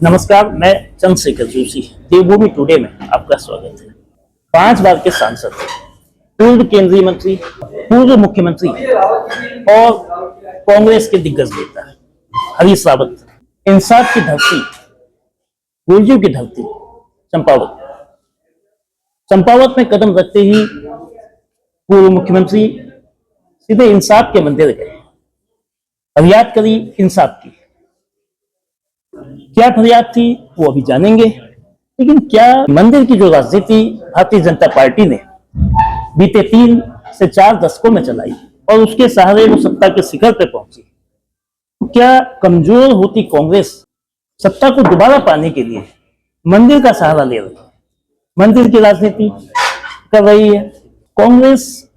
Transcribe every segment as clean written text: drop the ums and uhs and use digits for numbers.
नमस्कार, मैं चंद्रशेखर जोशी। देवभूमि टुडे में आपका स्वागत है। 5 बार के सांसद, पूर्व केंद्रीय मंत्री, पूर्व मुख्यमंत्री और कांग्रेस के दिग्गज नेता हरीश रावत, इंसाफ की धरती, गुर्जर की धरती चंपावत में कदम रखते ही पूर्व मुख्यमंत्री सीधे इंसाफ के मंदिर गए, फरियाद करी इंसाफ की। क्या फरियाद थी वो अभी जानेंगे, लेकिन क्या मंदिर की जो राजनीति भारतीय जनता पार्टी ने बीते 3 से 4 दशकों में चलाई और उसके सहारे वो सत्ता के शिखर पे पहुंची, तो क्या कमजोर होती कांग्रेस सत्ता को दोबारा पाने के लिए मंदिर का सहारा ले रही है, मंदिर की राजनीति कर रही है। कांग्रेस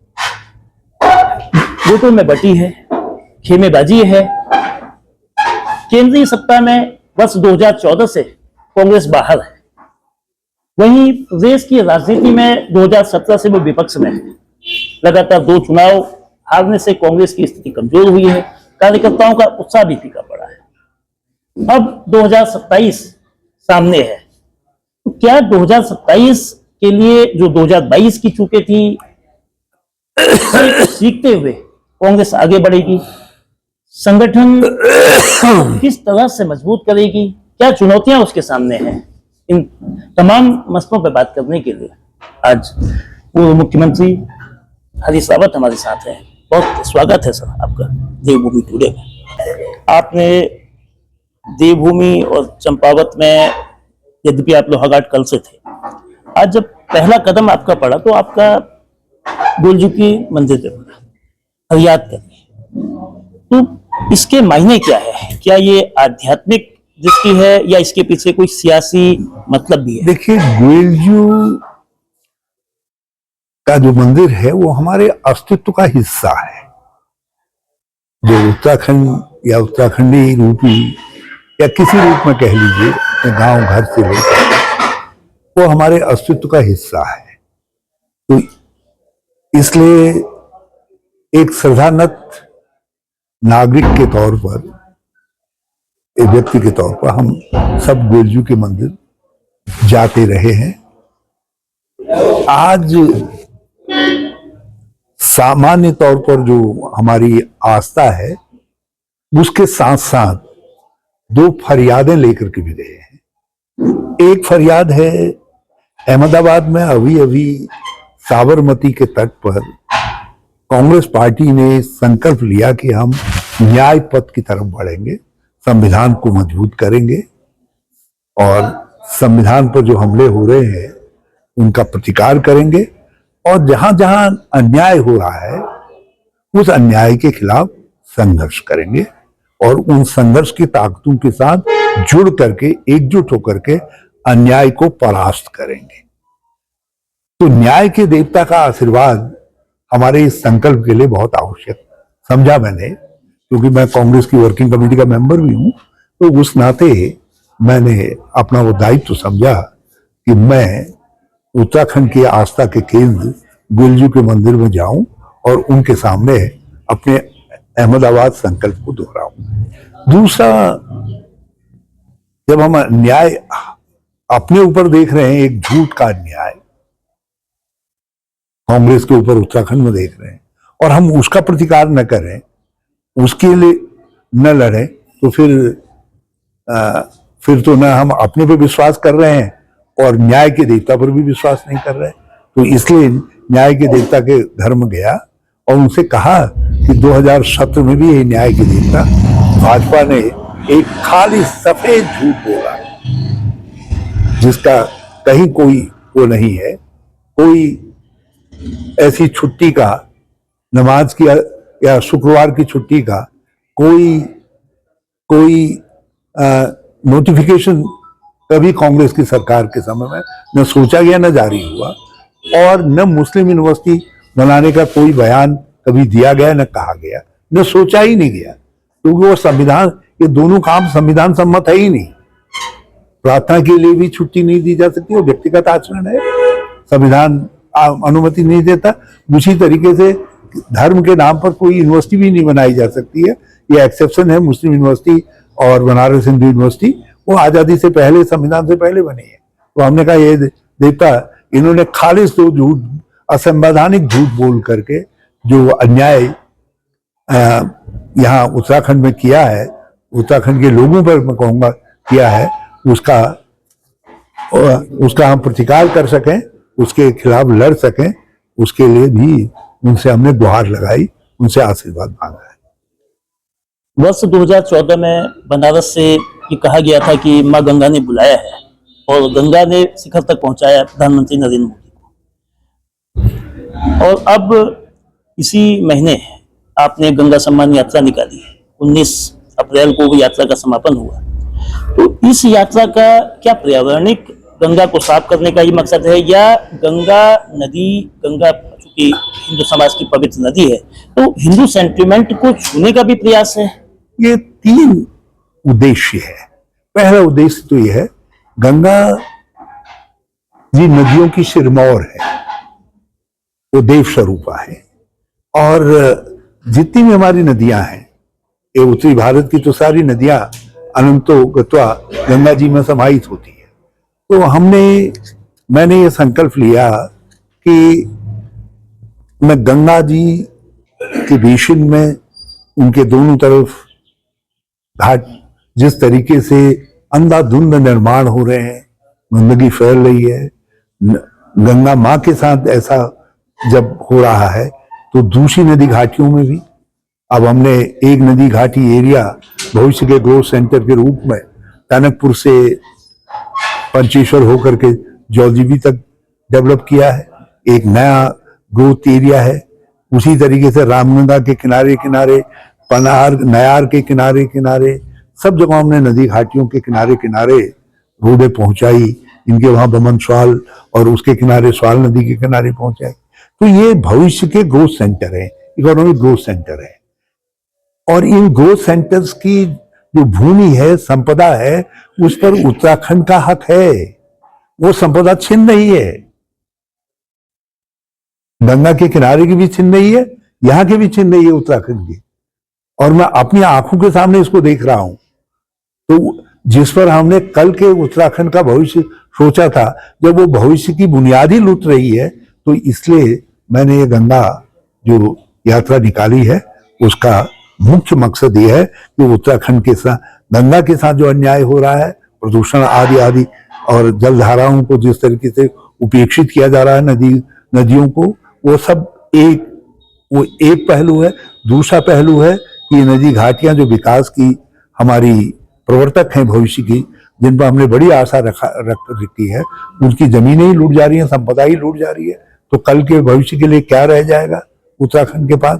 वोटों में बटी है, खेमेबाजी है। केंद्रीय सत्ता में वर्ष 2014 से कांग्रेस बाहर है, वहीं प्रदेश की राजनीति में 2017 से वो विपक्ष में है। लगातार 2 चुनाव हारने से कांग्रेस की स्थिति कमजोर हुई है, कार्यकर्ताओं का उत्साह भी फीका पड़ा है। अब 2027 सामने है, तो क्या 2027 के लिए जो 2022 की चूकें थी सीखते हुए कांग्रेस आगे बढ़ेगी? संगठन किस तरह से मजबूत करेगी? क्या चुनौतियां उसके सामने हैं? इन तमाम मसलों पर बात करने के लिए आज पूर्व मुख्यमंत्री हरीश रावत हमारे साथ हैं। बहुत स्वागत है सर आपका देवभूमि टुडे में। आपने देवभूमि और चंपावत में, यद्यपि आप लोहाघाट कल से थे, आज जब पहला कदम आपका पड़ा तो आपका गुरुजी की मंदिर पे पड़ा, फरियाद करनी। तो इसके मायने क्या है? क्या ये आध्यात्मिक दृष्टि है या इसके पीछे कोई सियासी मतलब भी है? देखिए, गुरुजी का जो मंदिर है वो हमारे अस्तित्व का हिस्सा है। जो उत्तराखंड या उत्तराखंडी रूपी या किसी रूप में कह लीजिए, गांव घर से लेकर, वो हमारे अस्तित्व का हिस्सा है। तो इसलिए एक श्रद्धानत नागरिक के तौर पर, एक व्यक्ति के तौर पर, हम सब गुरुजी के मंदिर जाते रहे हैं। आज सामान्य तौर पर जो हमारी आस्था है, उसके साथ साथ 2 फरियादें लेकर के भी गए हैं। एक फरियाद है, अहमदाबाद में अभी साबरमती के तट पर कांग्रेस पार्टी ने संकल्प लिया कि हम न्याय पथ की तरफ बढ़ेंगे, संविधान को मजबूत करेंगे और संविधान पर जो हमले हो रहे हैं उनका प्रतिकार करेंगे, और जहां जहां अन्याय हो रहा है उस अन्याय के खिलाफ संघर्ष करेंगे और उन संघर्ष की ताकतों के साथ जुड़ करके, एकजुट होकर के अन्याय को परास्त करेंगे। तो न्याय के देवता का आशीर्वाद हमारे इस संकल्प के लिए बहुत आवश्यक समझा मैंने, क्योंकि मैं कांग्रेस की वर्किंग कमेटी का मेंबर भी हूं। तो उस नाते मैंने अपना वो दायित्व समझा कि मैं उत्तराखंड की आस्था के केंद्र गुरुजी के मंदिर में जाऊं और उनके सामने अपने अहमदाबाद संकल्प को दोहराऊं। दूसरा, जब हम न्याय अपने ऊपर देख रहे हैं, एक झूठ का न्याय कांग्रेस के ऊपर उत्तराखंड में देख रहे हैं, और हम उसका प्रतिकार न करें, उसके लिए न लड़ें, तो फिर तो न हम अपने पे विश्वास कर रहे हैं और न्याय के देवता पर भी विश्वास नहीं कर रहे। तो इसलिए न्याय के देवता के घर में गया और उनसे कहा कि 2017 में भी ये न्याय के देवता भाजपा ने एक खाली सफेद झूठ बोला, जिसका कहीं कोई वो नहीं है। कोई ऐसी छुट्टी का, नमाज की या शुक्रवार की छुट्टी का कोई नोटिफिकेशन कभी कांग्रेस की सरकार के समय में न सोचा गया, न जारी हुआ, और न मुस्लिम यूनिवर्सिटी बनाने का कोई बयान कभी दिया गया, न कहा गया, न सोचा ही नहीं गया, क्योंकि वो संविधान, ये दोनों काम संविधान सम्मत है ही नहीं। प्रार्थना के लिए भी छुट्टी नहीं दी जा सकती, वो व्यक्तिगत आचरण है, संविधान अनुमति नहीं देता। उसी तरीके से धर्म के नाम पर कोई यूनिवर्सिटी भी नहीं बनाई जा सकती है, ये एक्सेप्शन है मुस्लिम यूनिवर्सिटी और बनारस हिंदू यूनिवर्सिटी, वो आजादी से पहले, संविधान से पहले बनी है। तो हमने कहा ये देवता, इन्होंने खालिश तो झूठ, असंवैधानिक झूठ बोल करके जो अन्याय यहाँ उत्तराखंड में किया है, उत्तराखंड के लोगों पर मैं कहूँगा किया है, उसका हम प्रतिकार कर सकें, उसके खिलाफ लड़ सकें, उसके लिए भी उनसे हमने गुहार लगाई, उनसे आशीर्वाद मांगा है। वर्ष 2014 में बनारस से ये कहा गया था कि माँ गंगा ने बुलाया है और गंगा ने शिखर तक पहुंचाया प्रधानमंत्री नरेंद्र मोदी को। और अब इसी महीने आपने गंगा सम्मान यात्रा निकाली है, 19 अप्रैल को भी यात्रा का समापन हुआ। तो इस यात्रा का क्या पर्यावरणिक, गंगा को साफ करने का ये मकसद है, या गंगा नदी, गंगा चूंकि हिंदू समाज की पवित्र नदी है तो हिंदू सेंटिमेंट को छूने का भी प्रयास है? ये 3 उद्देश्य है। पहला उद्देश्य तो यह है, गंगा जी नदियों की सिरमौर है, वो देव स्वरूपा है, और जितनी भी हमारी नदियां हैं, ये उत्तरी भारत की तो सारी नदियां अनंतो गत्वा गंगा जी में समाहित होती है। तो मैंने ये संकल्प लिया कि मैं गंगा जी के बेसिन में, उनके दोनों तरफ घाट जिस तरीके से अंधाधुंध निर्माण हो रहे हैं, गंदगी फैल रही है, गंगा माँ के साथ ऐसा जब हो रहा है तो दूसरी नदी घाटियों में भी अब हमने एक नदी घाटी एरिया भविष्य के ग्रोथ सेंटर के रूप में टनकपुर से पंचेश्वर होकर के जौलजीबी तक डेवलप किया है। एक नया ग्रोथ एरिया है। उसी तरीके से रामगंगा के किनारे किनारे, पनार नयार के किनारे किनारे, सब जगह हमने नदी घाटियों के किनारे किनारे रोडें पहुंचाई। इनके वहां बमन स्वाल और उसके किनारे स्वाल नदी के किनारे पहुंचाई। तो ये भविष्य के ग्रोथ सेंटर है, इकोनॉमिक ग्रोथ सेंटर है। और इन ग्रोथ सेंटर्स की जो भूमि है, संपदा है, उस पर उत्तराखंड का हक है। वो संपदा छिन रही है, गंगा के किनारे की भी छिन रही है, यहां की भी छिन रही है उत्तराखंड की। और मैं अपनी आंखों के सामने इसको देख रहा हूं। तो जिस पर हमने कल के उत्तराखंड का भविष्य सोचा था, जब वो भविष्य की बुनियादी लूट रही है, तो इसलिए मैंने ये गंगा जो यात्रा निकाली है, उसका मुख्य मकसद ये है कि उत्तराखंड के साथ, गंगा के साथ जो अन्याय हो रहा है, प्रदूषण आदि आदि, और जलधाराओं को जिस तरीके से उपेक्षित किया जा रहा है, नदियों को, वो सब एक पहलू है। दूसरा पहलू है कि ये नदी घाटियां जो विकास की हमारी प्रवर्तक हैं भविष्य की, जिन पर हमने बड़ी आशा रख रखी है, उनकी जमीनें ही लूट जा रही हैं, संपदा ही लूट जा रही है। तो कल के भविष्य के लिए क्या रह जाएगा उत्तराखंड के पास?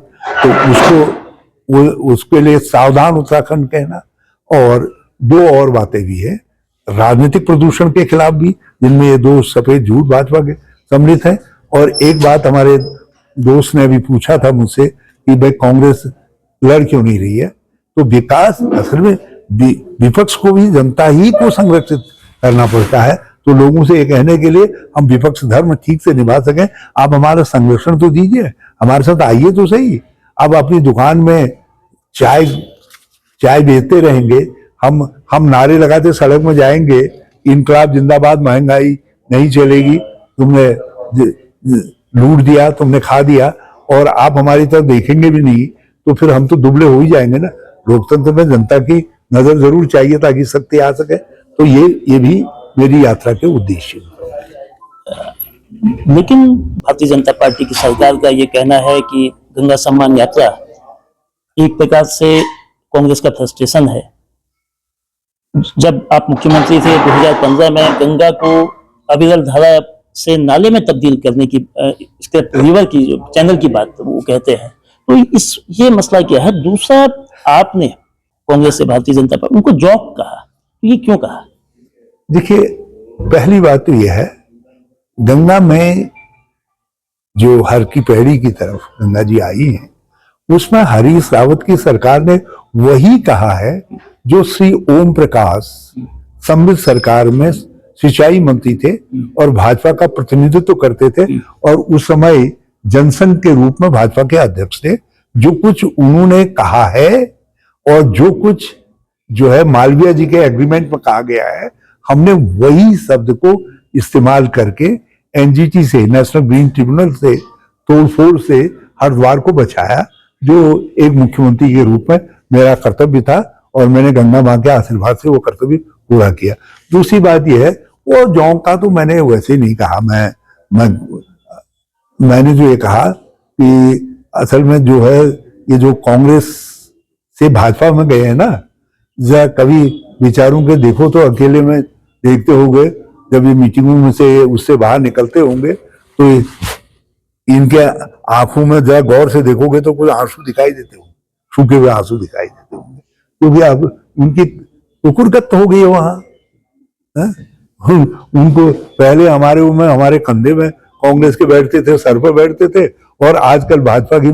तो उसके लिए सावधान उत्तराखंड कहना। और 2 और बातें भी है, राजनीतिक प्रदूषण के खिलाफ भी, जिनमें ये 2 सफेद झूठ भाजपा के सम्मिलित है। और एक बात हमारे दोस्त ने अभी पूछा था मुझसे कि भाई कांग्रेस लड़ क्यों नहीं रही है? तो विकास, असल में विपक्ष को भी जनता ही को संरक्षित करना पड़ता है। तो लोगों से ये कहने के लिए हम विपक्ष धर्म ठीक से निभा सकें, आप हमारा संरक्षण तो दीजिए, हमारे साथ आइए तो सही। अब अपनी दुकान में चाय बेचते रहेंगे, हम नारे लगाते सड़क में जाएंगे, इनकलाब जिंदाबाद, महंगाई नहीं चलेगी, तुमने लूट दिया, तुमने खा दिया, और आप हमारी तरफ देखेंगे भी नहीं, तो फिर हम तो दुबले हो ही जाएंगे ना। लोकतंत्र में जनता की नजर जरूर चाहिए ताकि शक्ति आ सके। तो ये भी मेरी यात्रा के उद्देश्य है। लेकिन भारतीय जनता पार्टी की सरकार का ये कहना है कि गंगा सम्मान यात्रा एक प्रकार से कांग्रेस का फ्रस्ट्रेशन है। जब आप मुख्यमंत्री थे 2015 में, गंगा को अविरल धारा से नाले में तब्दील करने की, इसके रिवर की जो चैनल की बात वो कहते हैं, तो ये मसला क्या है? दूसरा, आपने कांग्रेस से भारतीय जनता पार्टी उनको जॉक कहा, तो ये क्यों कहा? देखिए, पहली बात तो यह है, गंगा में जो हर की पैड़ी की तरफ गंगा जी आई हैं, उसमें हरीश रावत की सरकार ने वही कहा है जो श्री ओम प्रकाश संबित सरकार में सिंचाई मंत्री थे और भाजपा का प्रतिनिधित्व करते थे, और उस समय जनसंघ के रूप में भाजपा के अध्यक्ष थे। जो कुछ उन्होंने कहा है और जो कुछ जो है मालवीय जी के एग्रीमेंट में कहा गया है, हमने वही शब्द को इस्तेमाल करके एनजीटी से, नेशनल ग्रीन ट्रिब्यूनल से, तोड़फोड़ से हरिद्वार को बचाया, जो एक मुख्यमंत्री के रूप में मेरा कर्तव्य था और मैंने गंगा मां के आशीर्वाद से वो कर्तव्य पूरा किया। दूसरी बात यह है, वो जौं का तो मैंने वैसे नहीं कहा, मैंने जो ये कहा कि असल में जो है ये जो कांग्रेस से भाजपा में गए हैं ना, जरा कभी विचारों के देखो तो अकेले में देखते होंगे, जब ये मीटिंगों में से उससे बाहर निकलते होंगे तो इनके आंखों में जरा गौर से देखोगे तो कुछ आंसू दिखाई देते होंगे, सूखे हुए आंसू दिखाई देते होंगे, क्योंकि अब उनकी कुकुरगत हो गई है वहां। उनको पहले हमारे कंधे में कांग्रेस के बैठते थे, सर पर बैठते थे, और आजकल भाजपा की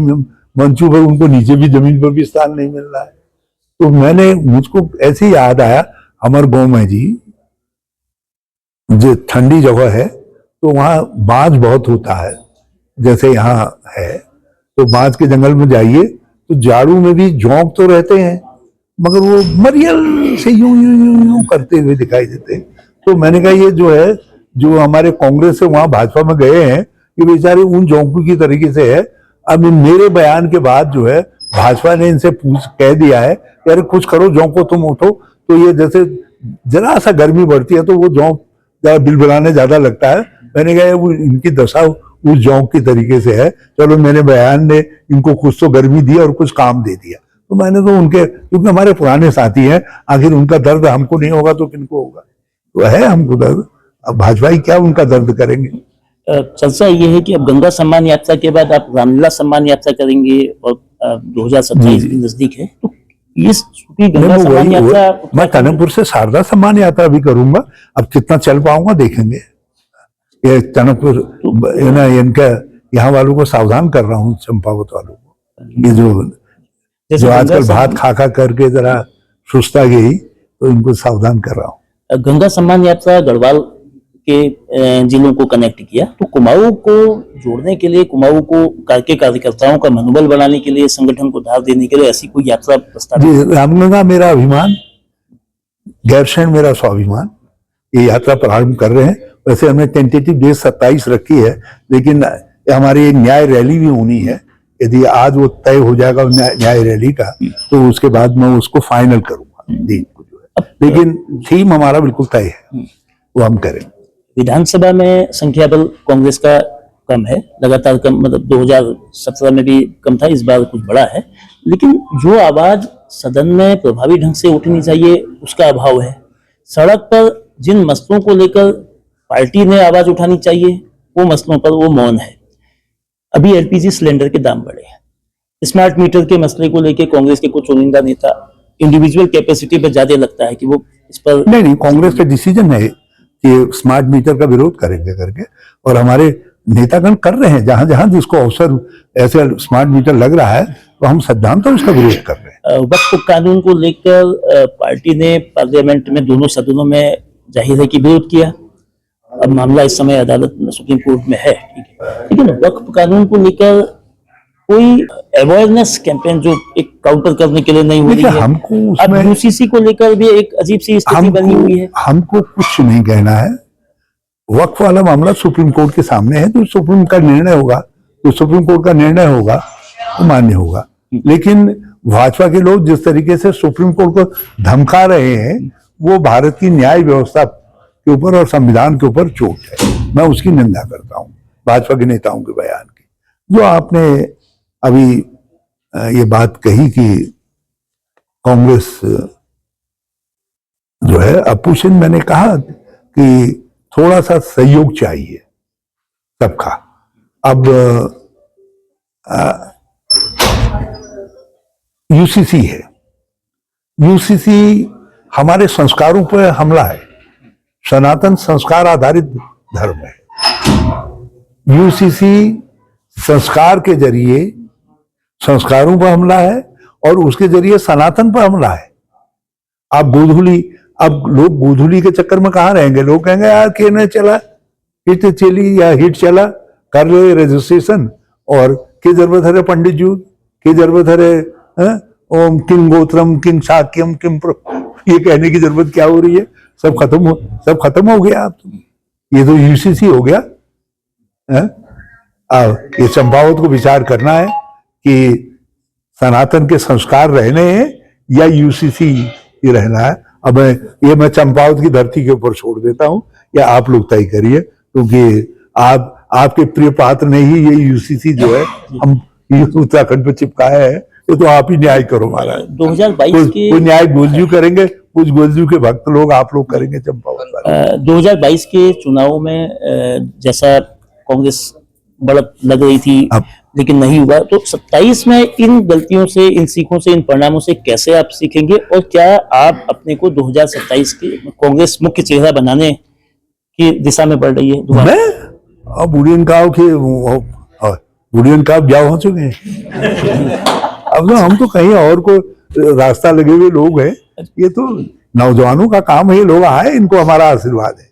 मंचों पर उनको नीचे भी जमीन पर भी स्थान नहीं मिल रहा है। तो मुझको ऐसे ही याद आया, हमारे गांव में जी जो ठंडी जगह है तो वहां बांज बहुत होता है, जैसे यहाँ है, तो बांज के जंगल में जाइए तो जाड़ू में भी जोंक तो रहते हैं, मगर वो मरियल से यूं यूं यूं यूं करते हुए दिखाई देते हैं। तो मैंने कहा ये जो है, जो हमारे कांग्रेस से वहां भाजपा में गए हैं, ये बेचारे उन जोंकू की तरीके से है। अब मेरे बयान के बाद जो है भाजपा ने इनसे कह दिया है यार कुछ करो, जोंको तुम उठो, तो ये जैसे जरा सा गर्मी बढ़ती है तो वो जोंक जरा बिलबिलाने ज्यादा लगता है। मैंने कहा वो इनकी दशा उस जोंक की तरीके से है, चलो मेरे बयान ने इनको कुछ तो गर्मी दी और कुछ काम दे दिया। तो मैंने तो उनके, क्योंकि हमारे पुराने साथी हैं, आखिर उनका दर्द हमको नहीं होगा तो किनको होगा, तो है हमको दर्द, अब भाजपा ही क्या उनका दर्द करेंगे। चर्चा ये है कि अब गंगा सम्मान यात्रा के बाद आप रामलीला सम्मान यात्रा करेंगे और 2027 भी नजदीक है, तो इस गंगा सम्मान यात्रा मैं टनकपुर से शारदा सम्मान यात्रा भी करूंगा। अब कितना चल पाऊंगा देखेंगे। ये टनकपुर इनका यहाँ वालों को सावधान कर रहा हूँ, चंपावत वालों को, ये जो आजकल भात खा खा करके जरा सुस्ता गई, तो इनको सावधान कर रहा हूँ। गंगा सम्मान यात्रा गढ़वाल के जिलों को कनेक्ट किया, तो कुमाऊं को जोड़ने के लिए, कुमाऊं को के कार्यकर्ताओं का मनोबल बढ़ाने के लिए, संगठन को धार देने के लिए ऐसी कोई यात्रा प्रस्तावित? रामगंगा मेरा अभिमान, गैरसैंण मेरा स्वाभिमान, ये यात्रा प्रारंभ कर रहे हैं। वैसे हमने टेंटेटिव डेट 27 रखी है, लेकिन हमारी एक न्याय रैली भी होनी है। यदि आज वो तय हो जाएगा न्याय रैली का, तो उसके बाद मैं उसको फाइनल करूंगा दिन को जो है, लेकिन थीम हमारा बिल्कुल तय है, वो हम करेंगे। विधानसभा में संख्या बल कांग्रेस का कम है, लगातार कम, मतलब 2017 में भी कम था, इस बार कुछ बड़ा है, लेकिन जो आवाज सदन में प्रभावी ढंग से उठनी चाहिए उसका अभाव है। सड़क पर जिन मसलों को लेकर पार्टी ने आवाज उठानी चाहिए वो मसलों पर वो मौन है। अभी एलपीजी सिलेंडर के दाम बढ़े हैं, स्मार्ट मीटर के मसले को लेकर कांग्रेस के कुछ चुनिंदा नेता इंडिविजुअल कैपेसिटी पर ज्यादा लगता है कि वो इस पर नहीं, कांग्रेस का डिसीजन है कि स्मार्ट मीटर का विरोध करेंगे करके, और हमारे नेतागण कर रहे हैं, जहां जहां जिसको अवसर ऐसे स्मार्ट मीटर लग रहा है तो हम सिद्धांत उसका विरोध कर रहे हैं। वक्फ कानून को लेकर पार्टी ने पार्लियामेंट में दोनों सदनों में जाहिर है कि विरोध किया। अब मामला इस समय अदालत में, सुप्रीम कोर्ट में है, ठीक है, लेकिन वक्फ कानून को लेकर कोई अवेयरनेस कैंपेन जो एक काउंटर करने के लिए नहीं हो रही है। हमको अब यूसीसी को लेकर भी एक अजीब सी स्थिति बनी हुई है। हमको कुछ नहीं कहना है, वक्फ वाला मामला सुप्रीम कोर्ट के सामने है, तो सुप्रीम का निर्णय होगा, तो सुप्रीम कोर्ट का निर्णय होगा तो मान्य होगा। लेकिन भाजपा के लोग जिस तरीके से सुप्रीम कोर्ट को धमका रहे हैं, वो भारत की न्याय व्यवस्था के ऊपर और संविधान के ऊपर चोट है। मैं उसकी निंदा करता हूँ, भाजपा के नेताओं के बयान की। जो आपने अभी ये बात कही कि कांग्रेस जो है अपोजिशन, मैंने कहा कि थोड़ा सा सहयोग चाहिए सबका। अब यूसीसी है, यूसीसी हमारे संस्कारों पर हमला है, सनातन संस्कार आधारित धर्म है। यूसीसी संस्कार के जरिए संस्कारों पर हमला है और उसके जरिए सनातन पर हमला है। अब लोग गोधूली के चक्कर में कहां रहेंगे, लोग कहेंगे यार के न चला, हिट चली या हिट चला, कर लो रजिस्ट्रेशन, और की जरूरत है पंडित जी, की जरूरत है ओम किम गोत्रम किम शाक्यम किम ये कहने की जरूरत क्या हो रही है? सब खत्म हो गया। अब ये तो यूसीसी हो गया है? अब ये चंपावत को विचार करना है कि सनातन के संस्कार रहने हैं या यूसीसी ही रहना है। अब मैं चंपावत की धरती के ऊपर छोड़ देता हूं, या आप लोग तय करिए, क्योंकि आपके प्रिय पात्र ने ही ये यूसीसी जो है हम उत्तराखंड पे चिपकाया है, ये तो आप ही न्याय करो महाराज। 2022 के कोई न्याय गोलजू करेंगे, कुछ गोलजू के भक्त लोग, आप लोग करेंगे चंपावत वाले। 2022 के चुनाव में जैसा कांग्रेस बढ़त लग रही थी लेकिन नहीं हुआ, तो 27 में इन गलतियों से, इन सीखों से, इन परिणामों से कैसे आप सीखेंगे, और क्या आप अपने को 2027 के कांग्रेस मुख्य चेहरा बनाने की दिशा में बढ़ रही है दोबारा? मैं बुढ़ियन का ब्याह हो चुके हैं। अब तो हम तो कहीं और को रास्ता लगे हुए लोग हैं। ये तो नौजवानों का काम है, ये लोग आए, इनको हमारा आशीर्वाद है।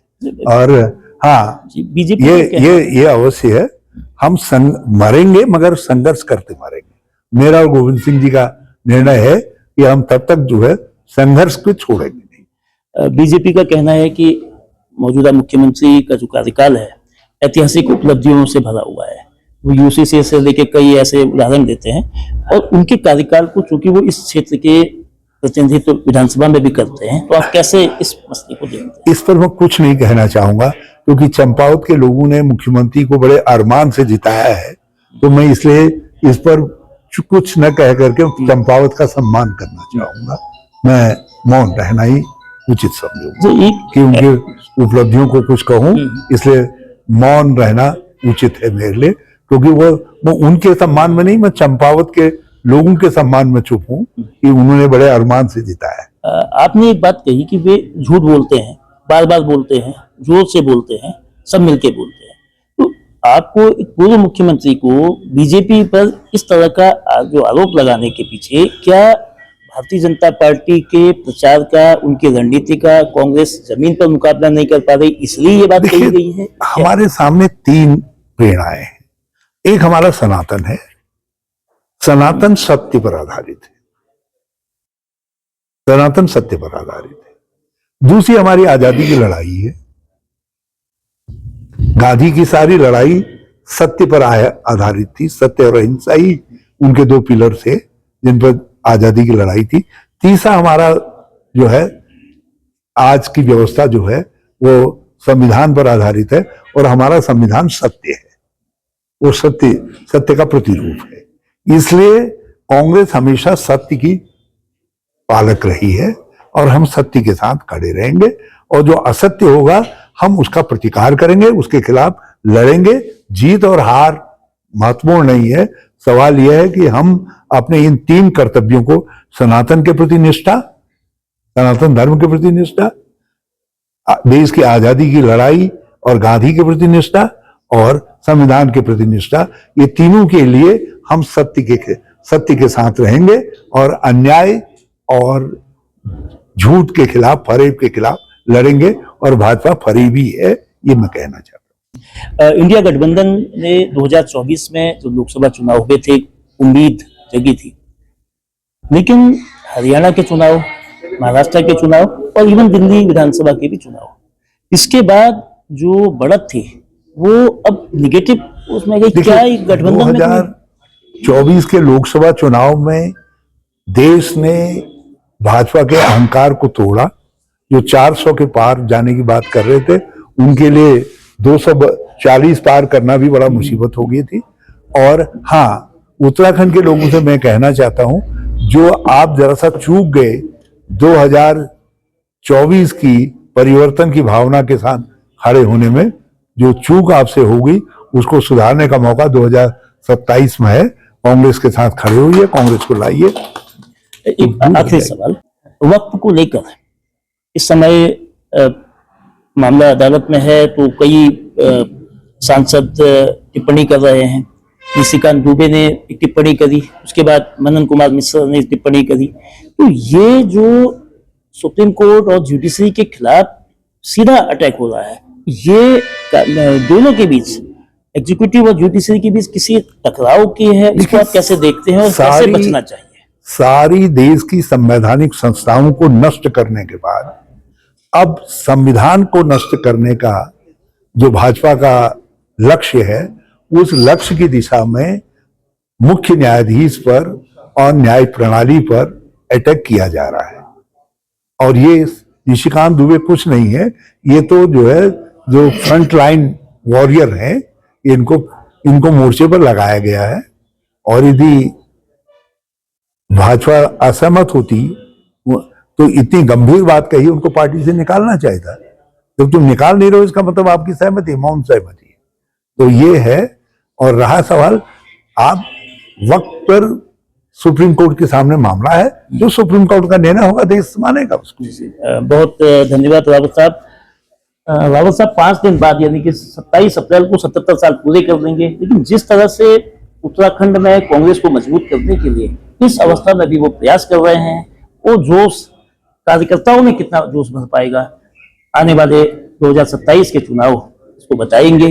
और हाँ, बीजेपी ये अवश्य है, हम मरेंगे मगर संघर्ष करते मरेंगे। मेरा और गोविंद सिंह जी का निर्णय है कि हम तब तक जो है संघर्ष को छोड़ेंगे नहीं। बीजेपी का कहना है कि मौजूदा मुख्यमंत्री का जो कार्यकाल है ऐतिहासिक उपलब्धियों से भरा हुआ है। वो यूसीसी से लेके कई ऐसे उदाहरण देते हैं, और उनके कार्यकाल को चूंकि वो इस क्षेत्र के प्रतिनिधित्व विधानसभा में भी करते हैं, तो आप कैसे इस मसले को देखते हैं? इस पर मैं कुछ नहीं कहना चाहूंगा, क्योंकि चंपावत के लोगों ने मुख्यमंत्री को बड़े अरमान से जिताया है, तो मैं इसलिए इस पर कुछ न कह करके चंपावत का सम्मान करना चाहूंगा। मैं मौन रहना ही उचित समझूंगा कि उनके उपलब्धियों को कुछ कहूं, इसलिए मौन रहना उचित है मेरे लिए, क्योंकि वो उनके सम्मान में नहीं, मैं चंपावत के लोगों के सम्मान में चुप हूं कि उन्होंने बड़े अरमान से जिताया है। आपने एक बात कही कि वे झूठ बोलते हैं, बार बार बोलते हैं, जोर से बोलते हैं, सब मिलके बोलते हैं, तो आपको एक पूर्व मुख्यमंत्री को बीजेपी पर इस तरह का जो आरोप लगाने के पीछे क्या भारतीय जनता पार्टी के प्रचार का, उनकी रणनीति का कांग्रेस जमीन पर मुकाबला नहीं कर पा रही, इसलिए ये बात कही गई है? हमारे सामने तीन प्रेरणाएं हैं। एक हमारा सनातन है, सनातन सत्य पर आधारित है, सनातन सत्य पर आधारित है। दूसरी हमारी आजादी की लड़ाई है। गांधी की सारी लड़ाई सत्य पर आधारित थी, सत्य और अहिंसा ही उनके दो पिलर थे जिन पर आजादी की लड़ाई थी। तीसरा हमारा जो है आज की व्यवस्था जो है वो संविधान पर आधारित है, और हमारा संविधान सत्य है, वो सत्य का प्रतिरूप है। इसलिए कांग्रेस हमेशा सत्य की पालक रही है, और हम सत्य के साथ खड़े रहेंगे, और जो असत्य होगा हम उसका प्रतिकार करेंगे, उसके खिलाफ लड़ेंगे। जीत और हार महत्वपूर्ण नहीं है, सवाल यह है कि हम अपने इन तीन कर्तव्यों को, सनातन के प्रति निष्ठा, सनातन धर्म के प्रति निष्ठा, देश की आजादी की लड़ाई और गांधी के प्रति निष्ठा, और संविधान के प्रति निष्ठा, ये तीनों के लिए हम सत्य के साथ रहेंगे, और अन्याय और झूठ के खिलाफ, फरेब के खिलाफ लड़ेंगे, और भाजपा फरेबी है, ये मैं कहना चाहता हूँ। इंडिया गठबंधन ने 2024 में जो लोकसभा चुनाव हुए थे, उम्मीद जगी थी, लेकिन हरियाणा के चुनाव, महाराष्ट्र के चुनाव और इवन दिल्ली विधानसभा के भी चुनाव, इसके बाद जो बढ़त थी वो अब निगेटिव उसमें गई। क्या गठबंधन 2024 के लोकसभा चुनाव में देश ने भाजपा के अहंकार को तोड़ा। जो 400 के पार जाने की बात कर रहे थे, उनके लिए 240 पार करना भी बड़ा मुसीबत हो गई थी। और हाँ, उत्तराखंड के लोगों से मैं कहना चाहता हूं, जो आप जरा सा चूक गए 2024 की परिवर्तन की भावना के साथ खड़े होने में, जो चूक आपसे होगी उसको सुधारने का मौका 2027 में है। कांग्रेस के साथ खड़े होइए, कांग्रेस को लाइए। एक आखिरी सवाल, वक्त को लेकर इस समय मामला अदालत में है, तो कई सांसद टिप्पणी कर रहे हैं। निशिकांत दुबे ने एक टिप्पणी करी, उसके बाद मनन कुमार मिश्रा ने टिप्पणी करी। तो ये जो सुप्रीम कोर्ट और जुडिशरी के खिलाफ सीधा अटैक हो रहा है, ये दोनों के बीच, एग्जीक्यूटिव और जुडिशरी के बीच किसी टकराव की है, इसको आप कैसे देखते हैं और कैसे बचना चाहिए? सारी देश की संवैधानिक संस्थाओं को नष्ट करने के बाद अब संविधान को नष्ट करने का जो भाजपा का लक्ष्य है, उस लक्ष्य की दिशा में मुख्य न्यायाधीश पर और न्याय प्रणाली पर अटैक किया जा रहा है। और ये निशिकांत दुबे कुछ नहीं है, ये तो जो है जो फ्रंट लाइन वॉरियर हैं, इनको मोर्चे पर लगाया गया है। और यदि भाजपा असहमत होती तो इतनी गंभीर बात कही उनको पार्टी से निकालना चाहिए था। जब तुम निकाल नहीं रहे हो इसका मतलब आपकी सहमति, मौन सहमति। तो ये है। और रहा सवाल, आप वक्त पर सुप्रीम कोर्ट के सामने मामला है, जो सुप्रीम कोर्ट का निर्णय होगा देश मानेगा उसको। बहुत धन्यवाद रावत साहब। रावत साहब 5 दिन बाद यानी कि 27 अप्रैल को 77 साल पूरे कर देंगे, लेकिन जिस तरह से उत्तराखंड में कांग्रेस को मजबूत करने के लिए इस अवस्था में भी वो प्रयास कर रहे हैं, वो जोश कार्यकर्ताओं में कितना जोश भर पाएगा, आने वाले 2027 के चुनाव इसको बताएंगे।